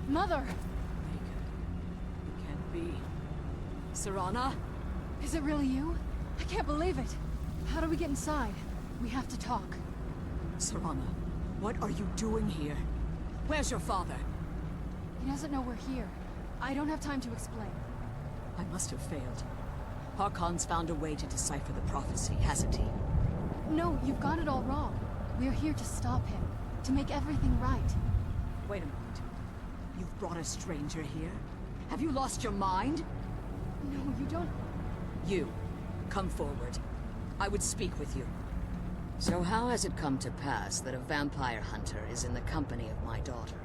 Mother! Naked. It can't be. Serana? Is it really you? I can't believe it. How do we get inside? We have to talk. Serana, what are you doing here? Where's your father? He doesn't know we're here. I don't have time to explain. I must have failed. Harkon's found a way to decipher the prophecy, hasn't he? No, you've got it all wrong. We're here to stop him. To make everything right. Wait a moment. You've brought a stranger here? Have you lost your mind? No, you don't... You, come forward. I would speak with you. So how has it come to pass that a vampire hunter is in the company of my daughter?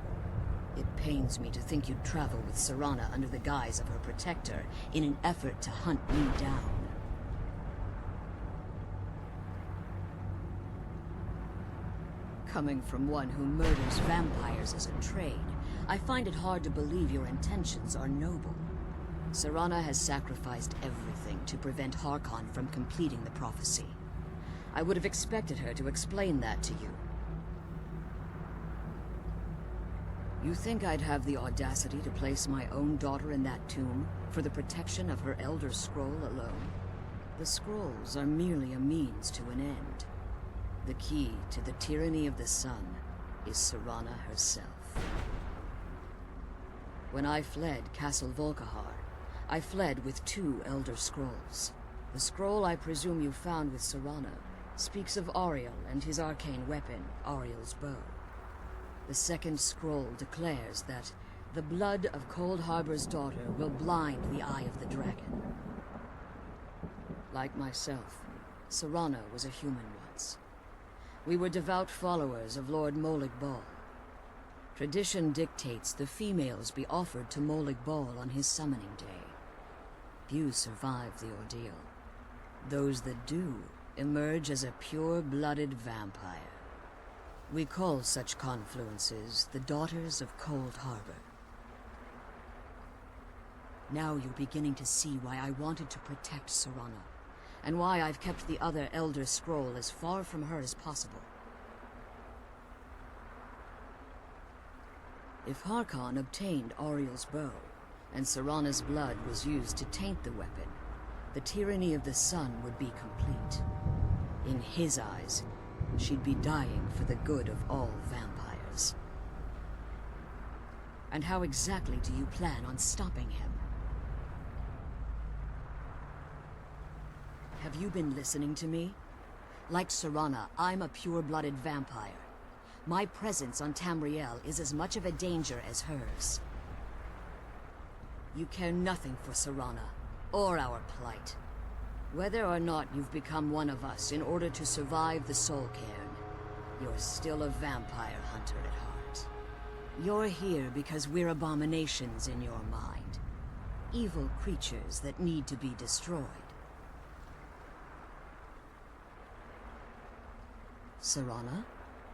It pains me to think you'd travel with Serana under the guise of her protector in an effort to hunt me down. Coming from one who murders vampires as a trade, I find it hard to believe your intentions are noble. Serana has sacrificed everything to prevent Harkon from completing the prophecy. I would have expected her to explain that to you. You think I'd have the audacity to place my own daughter in that tomb for the protection of her Elder Scroll alone? The scrolls are merely a means to an end. The key to the tyranny of the sun is Serana herself. When I fled Castle Volkihar, I fled with 2 Elder Scrolls. The scroll I presume you found with Serana speaks of Auriel and his arcane weapon, Auriel's bow. The second scroll declares that the blood of Cold Harbor's daughter will blind the eye of the dragon. Like myself, Serana was a human once. We were devout followers of Lord Molag Bal. Tradition dictates the females be offered to Molag Bal on his summoning day. Few survive the ordeal. Those that do emerge as a pure-blooded vampire. We call such confluences the Daughters of Cold Harbor. Now you're beginning to see why I wanted to protect Serana, and why I've kept the other Elder Scroll as far from her as possible. If Harkon obtained Auriel's bow, and Serana's blood was used to taint the weapon, the tyranny of the sun would be complete. In his eyes, she'd be dying for the good of all vampires. And how exactly do you plan on stopping him? Have you been listening to me? Like Serana, I'm a pure-blooded vampire. My presence on Tamriel is as much of a danger as hers. You care nothing for Serana, or our plight. Whether or not you've become one of us in order to survive the Soul Cairn, you're still a vampire hunter at heart. You're here because we're abominations in your mind. Evil creatures that need to be destroyed. Serana?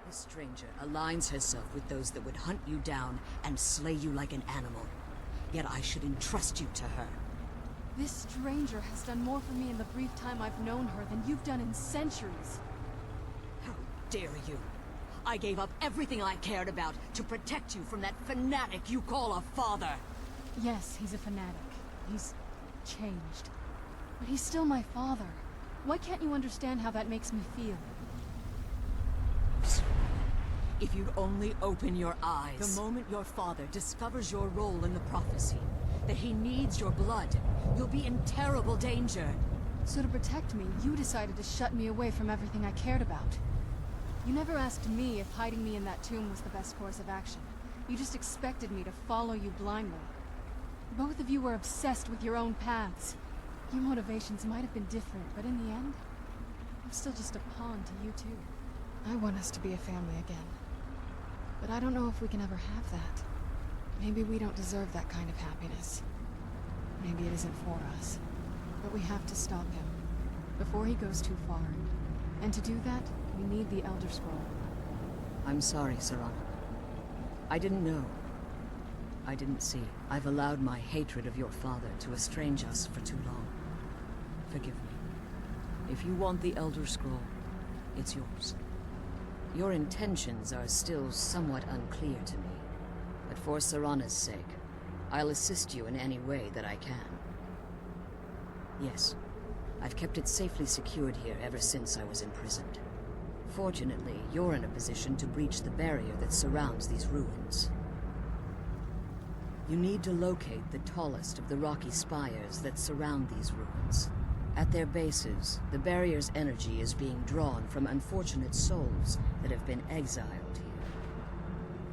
The stranger aligns herself with those that would hunt you down and slay you like an animal. Yet I should entrust you to her. This stranger has done more for me in the brief time I've known her than you've done in centuries. How dare you! I gave up everything I cared about to protect you from that fanatic you call a father! Yes, he's a fanatic. He's changed. But he's still my father. Why can't you understand how that makes me feel? If you'd only open your eyes. The moment your father discovers your role in the prophecy, that he needs your blood, you'll be in terrible danger. So to protect me, you decided to shut me away from everything I cared about. You never asked me if hiding me in that tomb was the best course of action. You just expected me to follow you blindly. Both of you were obsessed with your own paths. Your motivations might have been different, but in the end, I'm still just a pawn to you two. I want us to be a family again. But I don't know if we can ever have that. Maybe we don't deserve that kind of happiness. Maybe it isn't for us. But we have to stop him, before he goes too far. And to do that, we need the Elder Scroll. I'm sorry, Serana. I didn't know. I didn't see. I've allowed my hatred of your father to estrange us for too long. Forgive me. If you want the Elder Scroll, it's yours. Your intentions are still somewhat unclear to me. But for Serana's sake, I'll assist you in any way that I can. Yes, I've kept it safely secured here ever since I was imprisoned. Fortunately, you're in a position to breach the barrier that surrounds these ruins. You need to locate the tallest of the rocky spires that surround these ruins. At their bases, the barrier's energy is being drawn from unfortunate souls that have been exiled here.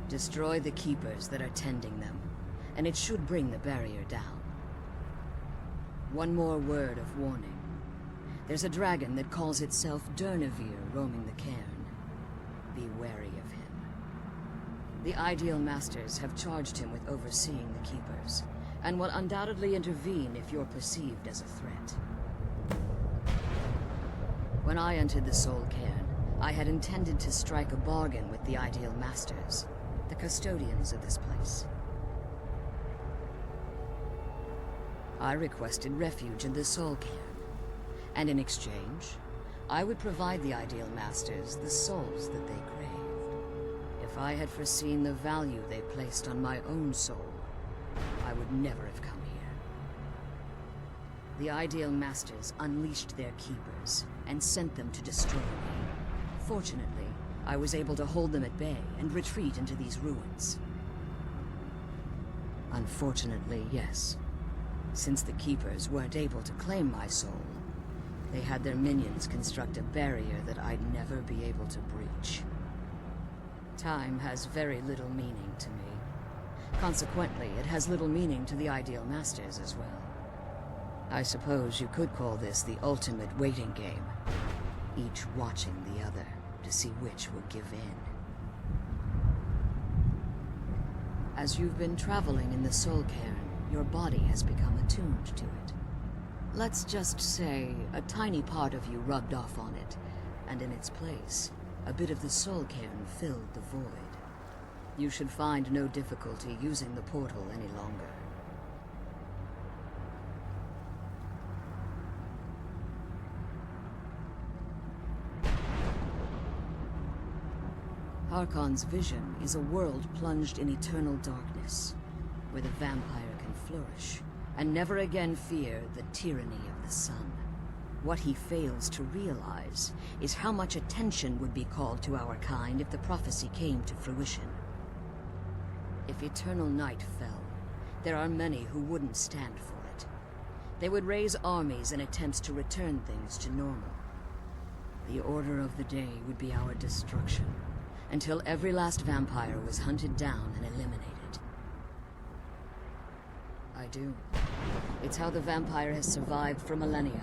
Destroy the keepers that are tending them, and it should bring the barrier down. One more word of warning. There's a dragon that calls itself Durnevere roaming the Cairn. Be wary of him. The Ideal Masters have charged him with overseeing the Keepers, and will undoubtedly intervene if you're perceived as a threat. When I entered the Soul Cairn, I had intended to strike a bargain with the Ideal Masters, the custodians of this place. I requested refuge in the Soul Cairn, and in exchange, I would provide the Ideal Masters the souls that they craved. If I had foreseen the value they placed on my own soul, I would never have come here. The Ideal Masters unleashed their keepers and sent them to destroy me. Fortunately, I was able to hold them at bay and retreat into these ruins. Unfortunately, yes. Since the Keepers weren't able to claim my soul, they had their minions construct a barrier that I'd never be able to breach. Time has very little meaning to me. Consequently, it has little meaning to the Ideal Masters as well. I suppose you could call this the ultimate waiting game, each watching the other to see which will give in. As you've been traveling in the Soul Cairn, your body has become attuned to it. Let's just say a tiny part of you rubbed off on it, and in its place, a bit of the Soul Cairn filled the void. You should find no difficulty using the portal any longer. Harkon's vision is a world plunged in eternal darkness, where the vampire can flourish, and never again fear the tyranny of the sun. What he fails to realize is how much attention would be called to our kind if the prophecy came to fruition. If eternal night fell, there are many who wouldn't stand for it. They would raise armies in attempts to return things to normal. The order of the day would be our destruction, until every last vampire was hunted down and eliminated. I do. It's how the vampire has survived for millennia,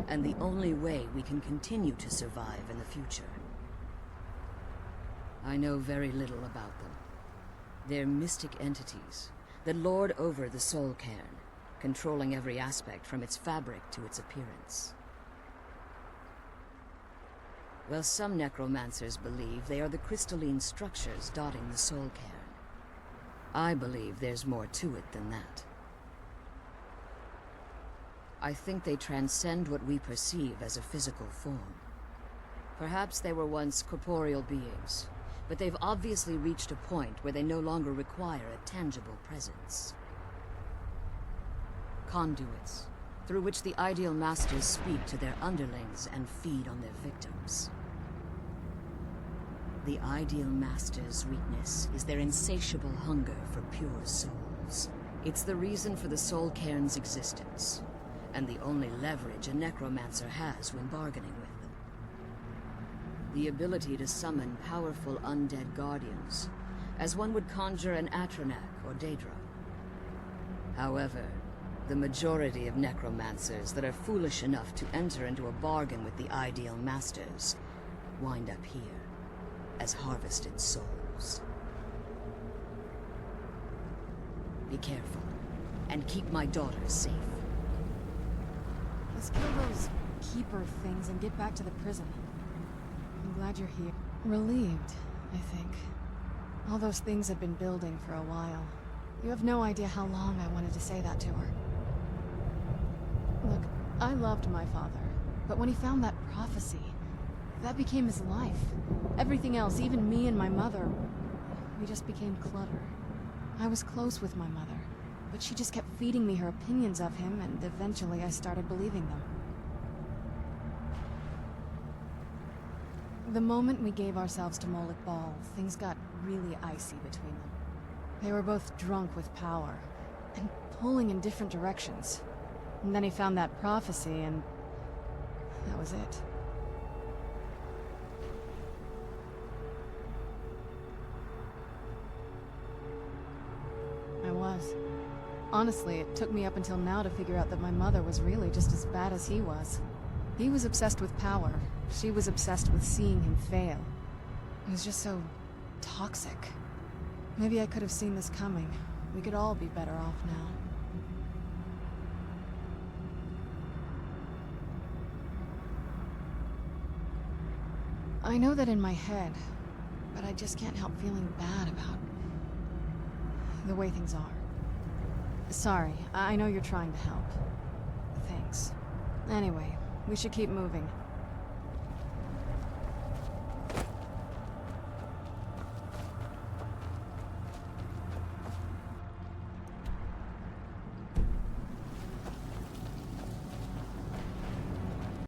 and the only way we can continue to survive in the future. I know very little about them. They're mystic entities that lord over the Soul Cairn, controlling every aspect from its fabric to its appearance. Well, some necromancers believe they are the crystalline structures dotting the Soul Cairn. I believe there's more to it than that. I think they transcend what we perceive as a physical form. Perhaps they were once corporeal beings, but they've obviously reached a point where they no longer require a tangible presence. Conduits, through which the Ideal Masters speak to their underlings and feed on their victims. The Ideal Masters' weakness is their insatiable hunger for pure souls. It's the reason for the Soul Cairn's existence, and the only leverage a necromancer has when bargaining with them. The ability to summon powerful undead guardians, as one would conjure an Atronak or Daedra. However, the majority of necromancers that are foolish enough to enter into a bargain with the Ideal Masters wind up here as harvested souls. Be careful, and keep my daughter safe. Let's kill those keeper things and get back to the prison. I'm glad you're here. Relieved, I think. All those things had been building for a while. You have no idea how long I wanted to say that to her. Look, I loved my father, but when he found that prophecy, that became his life. Everything else, even me and my mother, we just became clutter. I was close with my mother, but she just kept feeding me her opinions of him, and eventually I started believing them. The moment we gave ourselves to Moloch Ball, things got really icy between them. They were both drunk with power, and pulling in different directions. And then he found that prophecy, and that was it. I was. Honestly, it took me up until now to figure out that my mother was really just as bad as he was. He was obsessed with power. She was obsessed with seeing him fail. It was just so toxic. Maybe I could have seen this coming. We could all be better off now. I know that in my head, but I just can't help feeling bad about the way things are. Sorry, I know you're trying to help. Thanks. Anyway, we should keep moving.